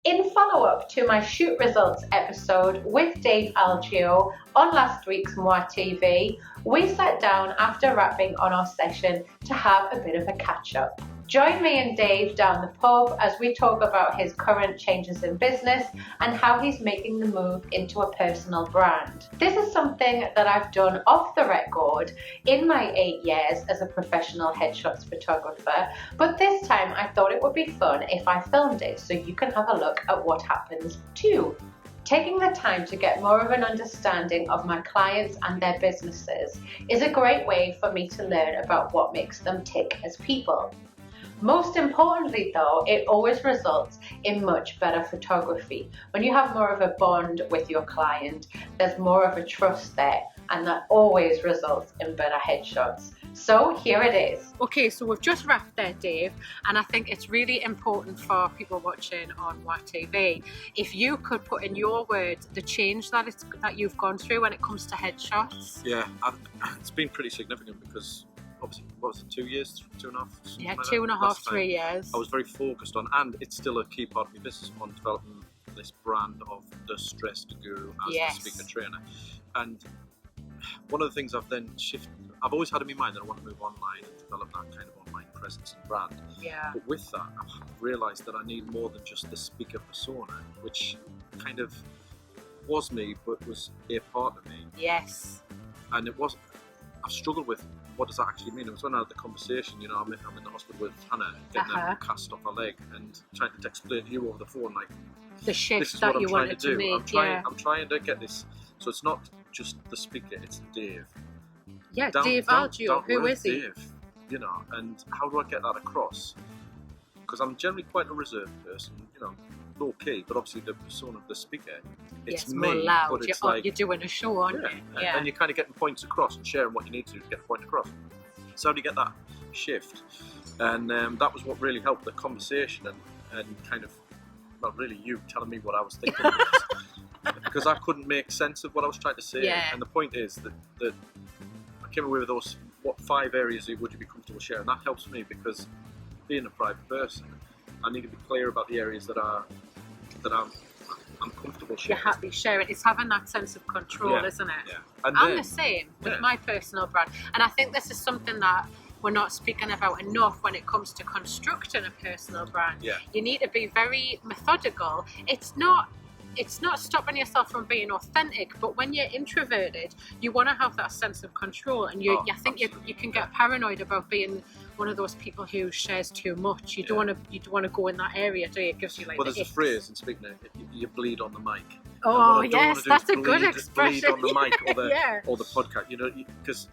In follow-up to my shoot results episode with Dave Algeo on last week's Moi TV, we sat down after wrapping on our session to have a bit of a catch-up. Join me and Dave down the pub as we talk about his current changes in business and how he's making the move into a personal brand. This is something that I've done off the record in my 8 years as a professional headshots photographer, but this time I thought it would be fun if I filmed it so you can have a look at what happens too. Taking the time to get more of an understanding of my clients and their businesses is a great way for me to learn about what makes them tick as people. Most importantly though, it always results in much better photography. When you have more of a bond with your client, there's more of a trust there, and that always results in better headshots. So here it is. Okay, so we've just wrapped there, Dave, and I think it's really important for people watching on Moi TV, if you could put in your words the change that you've gone through when it comes to headshots. Yeah, it's been pretty significant because obviously, what was it, 2 years, 2.5? Yeah, like 2.5, 3 years. I was very focused on, and it's still a key part of my business, on developing this brand of the stress guru as the speaker trainer. And one of the things I've then shifted, I've always had in my mind that I want to move online and develop that kind of online presence and brand. Yeah. But with that, I've realised that I need more than just the speaker persona, which kind of was me, but was a part of me. Yes. And I struggled with, what does that actually mean? It was when I had the conversation, you know, I'm in the hospital with Hannah, getting a cast off her leg, and trying to explain to you over the phone, like, the shift this is that what you I'm trying wanted to do. Make, I'm trying to get this, so it's not just the speaker, it's Dave. Yeah, Dave Algeo, who is he? Dave, you know, and how do I get that across? Because I'm generally quite a reserved person, you know, low key, but obviously the persona of the speaker, it's me, more loud. but it's like, you're doing a show, aren't you? Yeah. And you're kind of getting points across and sharing what you need to get the point across. So how do you get that shift? And that was what really helped the conversation and kind of, well, really you telling me what I was thinking. Because I couldn't make sense of what I was trying to say. Yeah. And the point is that I came away with those, what 5 areas would you be comfortable sharing? That helps me because being a private person, I need to be clear about the areas that I'm comfortable sharing. You're happy sharing. It's having that sense of control, isn't it? Yeah. And I'm the same with my personal brand. And I think this is something that we're not speaking about enough when it comes to constructing a personal brand. Yeah. You need to be very methodical. It's not stopping yourself from being authentic, but when you're introverted, you want to have that sense of control, and I think you can get paranoid about being one of those people who shares too much. You don't want to go in that area, do you? It gives you like. Well, there's a phrase in speaking, you bleed on the mic. Oh yes, that's a good expression. Bleed on the mic or the podcast, you know, because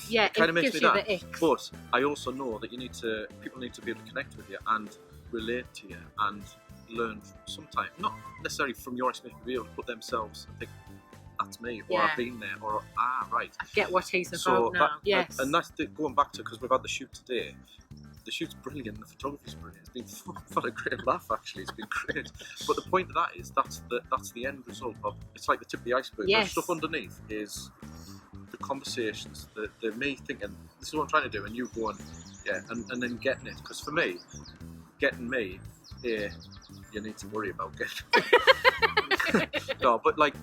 it kind of makes me that. The icks. But I also know that people need to be able to connect with you and relate to you and learn sometimes, not necessarily from your experience, but be able to put themselves and think, that's me, or I've been there, or right. I get what he's about now. Yes. And that's going back to, because we've had the shoot today. The shoot's brilliant, the photography's brilliant. It's been fun, a great laugh actually. It's been great. But the point of that is that's the end result of, it's like the tip of the iceberg. Yes. The stuff underneath is the conversations, the me thinking, this is what I'm trying to do, and you going, and then getting it. Because for me, getting me, you need to worry about getting no, but like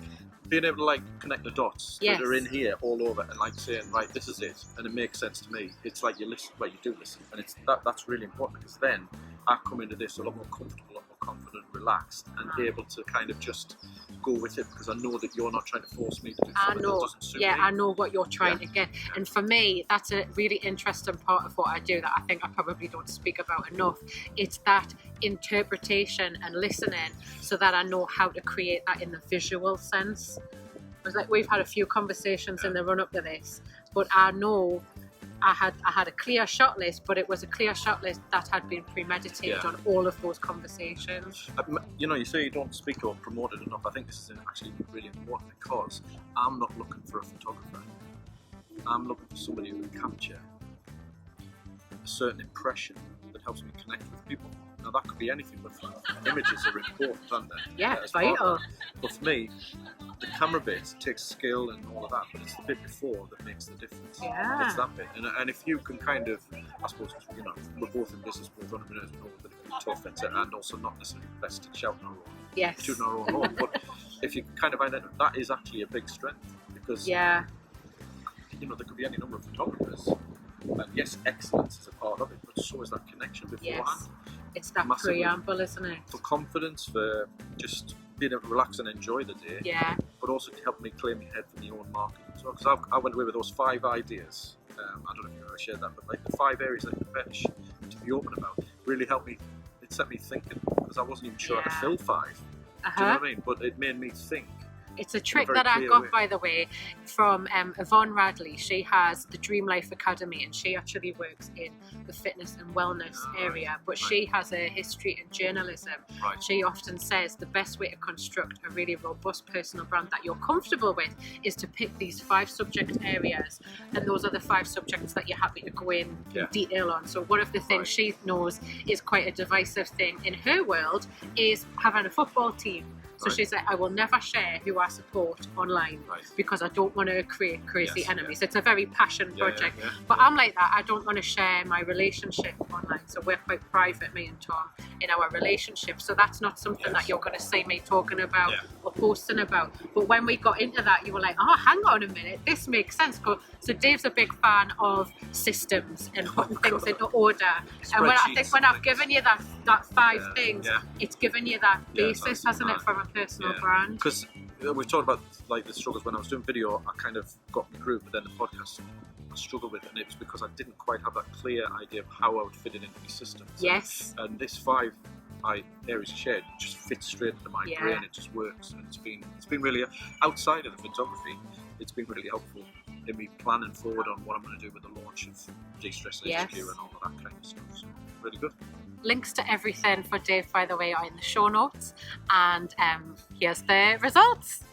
being able to like connect the dots that are in here all over, and like saying, right, this is it, and it makes sense to me. It's like you listen, well, you do listen, and it's that's really important, because then I come into this a lot more comfortable, a lot more confident, relaxed, and able to kind of just go with it, because I know that you're not trying to force me to do something that doesn't suit me. I know what you're trying to get. And for me, that's a really interesting part of what I do that I think I probably don't speak about enough. It's that interpretation and listening, so that I know how to create that in the visual sense. Because like we've had a few conversations in the run up to this, but I know I had a clear shot list, but it was a clear shot list that had been premeditated on all of those conversations. You know, you say you don't speak or promote it enough. I think this is actually really important, because I'm not looking for a photographer. I'm looking for somebody who can capture a certain impression that helps me connect with people. Now that could be anything, but images are important, aren't they? Yeah, it's vital. But for me, the camera bit takes skill and all of that, but it's the bit before that makes the difference. Yeah. It's that bit. And if you can kind of, I suppose, you know, we're both in business, both entrepreneurs, we know the tough, and also not necessarily the best at shouting our own, Yes. shooting our own horn. But if you kind of identify, that is actually a big strength, because Yeah. you know, there could be any number of photographers, and yes, excellence is a part of it, but so is that connection beforehand. Yes. It's that Massively. preamble, isn't it? For confidence, for just being able to relax and enjoy the day, Yeah. but also to help me clear my head for my own marketing as well. Because I went away with those 5 ideas. I don't know if you've ever shared that, but like the 5 areas that you're better to be open about really helped me. It set me thinking, because I wasn't even sure I could fill 5. Do you know what I mean? But it made me think. It's a trick very that I clear got, way. by the way, from Yvonne Radley. She has the Dream Life Academy, and she actually works in the fitness and wellness area, but she has a history in journalism. Right. She often says the best way to construct a really robust personal brand that you're comfortable with is to pick these 5 subject areas, and those are the 5 subjects that you're happy to go in detail on. So one of the things she knows is quite a divisive thing in her world is having a football team. So she's like, I will never share who I support online because I don't want to create crazy enemies. It's a very passion project. But I'm like that. I don't want to share my relationship online. So we're quite private, me and Tom, in our relationship. So that's not something that you're going to see me talking about or posting about. But when we got into that, you were like, oh, hang on a minute. This makes sense. So Dave's a big fan of systems and putting things into order. And when I've given you that 5 things, it's given you that basis, hasn't it, from a personal brand? Because we've talked about like the struggles when I was doing video. I kind of got the groove, but then the podcast I struggled with it, and it was because I didn't quite have that clear idea of how I would fit it into my systems. Yes. And this 5 areas shared just fits straight into my brain. It just works, and it's been really, outside of the photography, it's been really helpful in me planning forward on what I'm going to do with the launch of De-Stress HQ and all of that kind of stuff. So really good. Links to everything for Dave, by the way, are in the show notes, and here's the results.